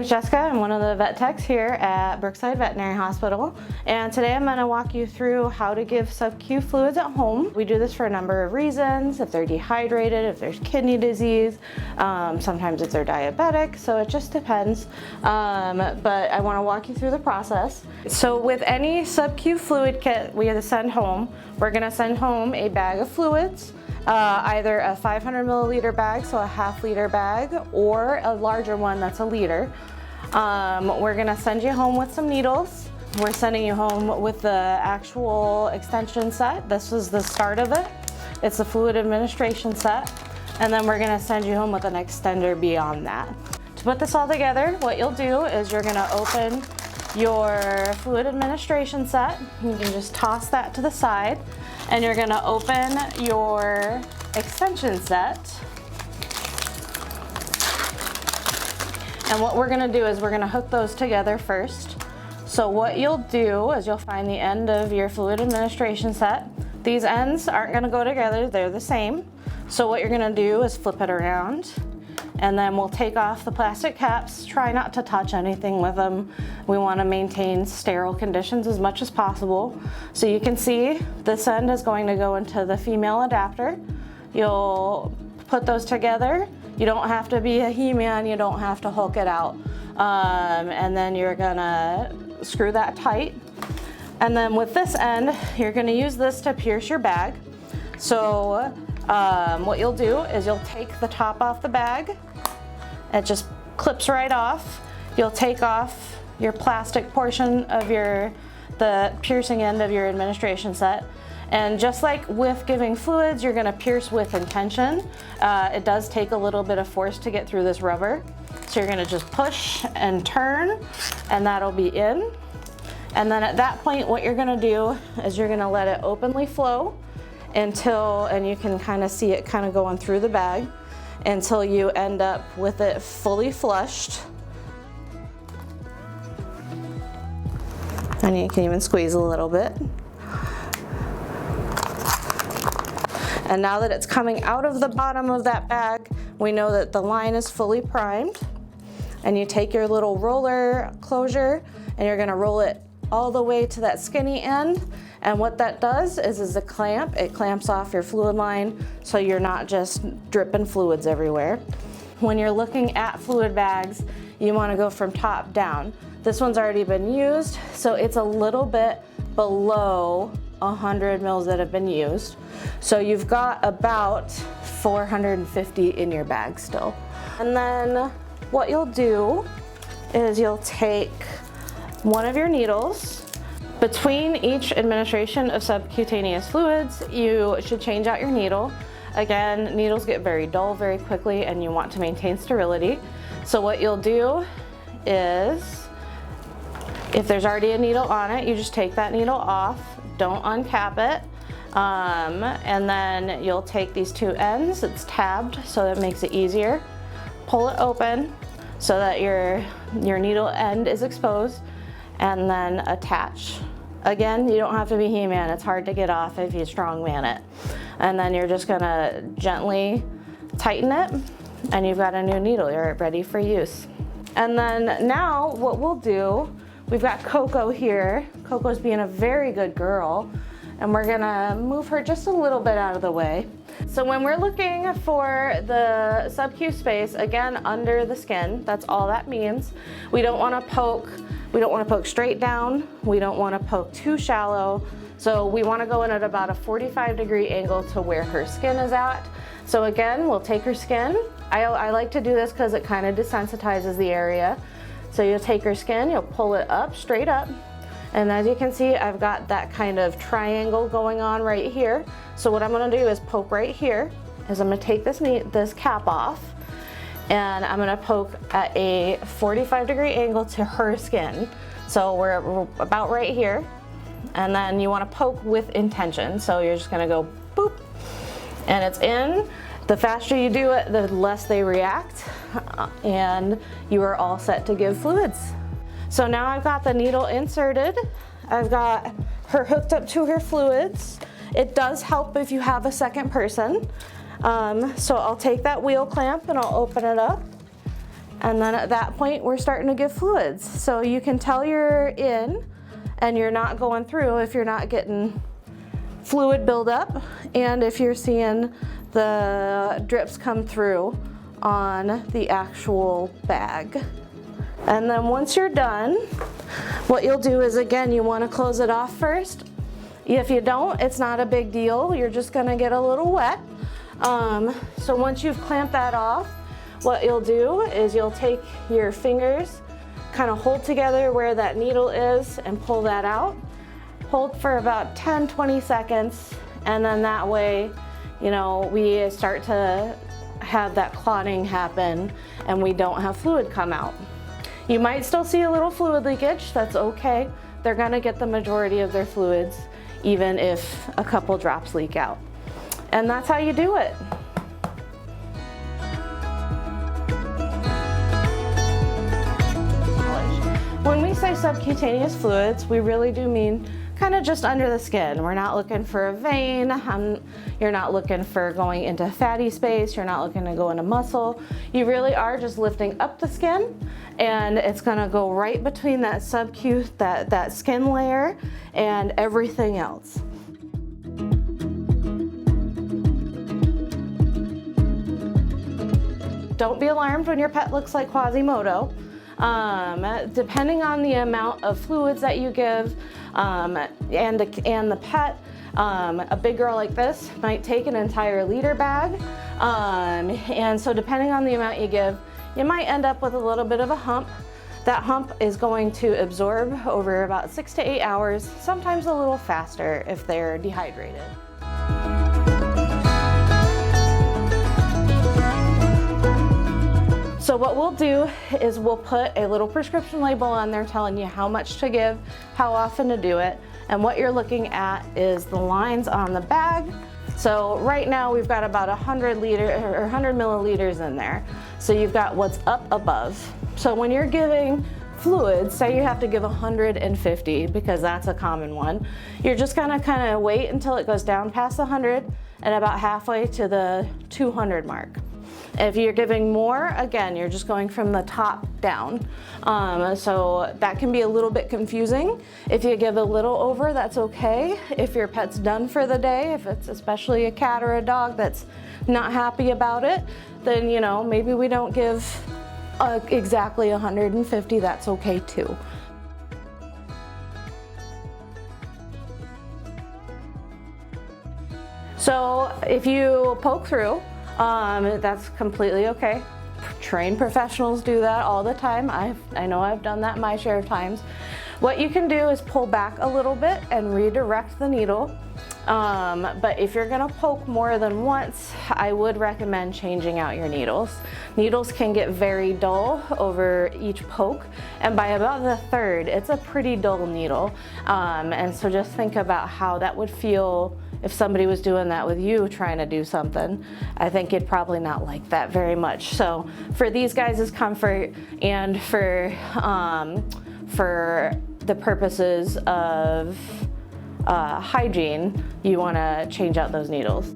name's Jessica. I'm one of the vet techs here at Brookside Veterinary Hospital, and today I'm going to walk you through how to give sub-Q fluids at home. We do this for a number of reasons: if they're dehydrated, if there's kidney disease, sometimes if they're diabetic, so it just depends. But I want to walk you through the process. So with any sub-Q fluid kit we send home, we're going to send home a bag of fluids. Either a 500 milliliter bag, so a half-liter bag, or a larger one that's a liter. We're gonna send you home with some needles. We're sending you home with the actual extension set. This is the start of it. It's a fluid administration set. And then we're gonna send you home with an extender beyond that. To put this all together, what you'll do is you're gonna open your fluid administration set. You can just toss that to the side. And you're gonna open your extension set. And what we're gonna do is we're gonna hook those together first. So what you'll do is you'll find the end of your fluid administration set. These ends aren't gonna go together, they're the same. So what you're gonna do is flip it around, and then we'll take off the plastic caps. Try not to touch anything with them. We want to maintain sterile conditions as much as possible. So you can see this end is going to go into the female adapter. You'll put those together. You don't have to be a He-Man, you don't have to hook it out. And then you're gonna screw that tight. And then with this end, you're gonna use this to pierce your bag. So what you'll do is you'll take the top off the bag. It just clips right off. You'll take off your plastic portion of the piercing end of your administration set. And just like with giving fluids, you're gonna pierce with intention. It does take a little bit of force to get through this rubber. So you're gonna just push and turn, and that'll be in. And then at that point, what you're gonna do is you're gonna let it openly flow and you can kind of see it kind of going through the bag until you end up with it fully flushed. And you can even squeeze a little bit. And now that it's coming out of the bottom of that bag, we know that the line is fully primed. And you take your little roller closure and you're gonna roll it all the way to that skinny end. And what that does is a clamp. It clamps off your fluid line so you're not just dripping fluids everywhere. When you're looking at fluid bags, you want to go from top down. This one's already been used, so it's a little bit below 100 mils that have been used. So you've got about 450 in your bag still. And then what you'll do is you'll take one of your needles. Between each administration of subcutaneous fluids, you should change out your needle. Again, needles get very dull very quickly and you want to maintain sterility. So what you'll do is, if there's already a needle on it, you just take that needle off, don't uncap it. And then you'll take these two ends, it's tabbed so that makes it easier. Pull it open so that your needle end is exposed, and then attach. Again, you don't have to be He-Man, it's hard to get off if you strongman it. And then you're just gonna gently tighten it, and you've got a new needle, you're ready for use. And then now what we'll do, we've got Coco here. Coco's being a very good girl, and we're gonna move her just a little bit out of the way. So when we're looking for the sub-Q space, again, under the skin, that's all that means. We don't wanna poke straight down. We don't wanna poke too shallow. So we wanna go in at about a 45-degree angle to where her skin is at. So again, we'll take her skin. I like to do this because it kind of desensitizes the area. So you'll take her skin, you'll pull it up, straight up. And as you can see, I've got that kind of triangle going on right here. So what I'm gonna do is poke right here, is I'm gonna take this cap off, and I'm gonna poke at a 45-degree angle to her skin. So we're about right here. And then you wanna poke with intention. So you're just gonna go boop, and it's in. The faster you do it, the less they react, and you are all set to give fluids. So now I've got the needle inserted. I've got her hooked up to her fluids. It does help if you have a second person. So I'll take that wheel clamp and I'll open it up. And then at that point, we're starting to give fluids. So you can tell you're in and you're not going through if you're not getting fluid buildup and if you're seeing the drips come through on the actual bag. And then once you're done, what you'll do is, again, you want to close it off first. If you don't, it's not a big deal. You're just going to get a little wet. So once you've clamped that off, what you'll do is you'll take your fingers, kind of hold together where that needle is and pull that out. Hold for about 10-20 seconds, and then that way, you know, we start to have that clotting happen and we don't have fluid come out. You might still see a little fluid leakage. That's okay. They're gonna get the majority of their fluids even if a couple drops leak out. And that's how you do it. When we say subcutaneous fluids, we really do mean kind of just under the skin. We're not looking for a vein. You're not looking for going into fatty space. You're not looking to go into muscle. You really are just lifting up the skin, and it's gonna go right between that that skin layer and everything else. Don't be alarmed when your pet looks like Quasimodo. Depending on the amount of fluids that you give and the pet, a big girl like this might take an entire liter bag. And so depending on the amount you give, you might end up with a little bit of a hump. That hump is going to absorb over about 6 to 8 hours, sometimes a little faster if they're dehydrated. So what we'll do is we'll put a little prescription label on there telling you how much to give, how often to do it, and what you're looking at is the lines on the bag. So right now we've got about 100 milliliters in there. So you've got what's up above. So when you're giving fluids, say you have to give 150 because that's a common one, you're just gonna kind of wait until it goes down past 100 and about halfway to the 200 mark. If you're giving more, again, you're just going from the top down. So that can be a little bit confusing. If you give a little over, that's okay. If your pet's done for the day, if it's especially a cat or a dog that's not happy about it, then, you know, maybe we don't give exactly 150, that's okay too. So if you poke through, that's completely okay. Trained professionals do that all the time. I know I've done that my share of times. What you can do is pull back a little bit and redirect the needle. But if you're gonna poke more than once, I would recommend changing out your needles. Needles can get very dull over each poke, and by about the third, it's a pretty dull needle. And so just think about how that would feel if somebody was doing that with you trying to do something. I think you'd probably not like that very much. So for these guys' comfort and for the purposes of hygiene, you want to change out those needles.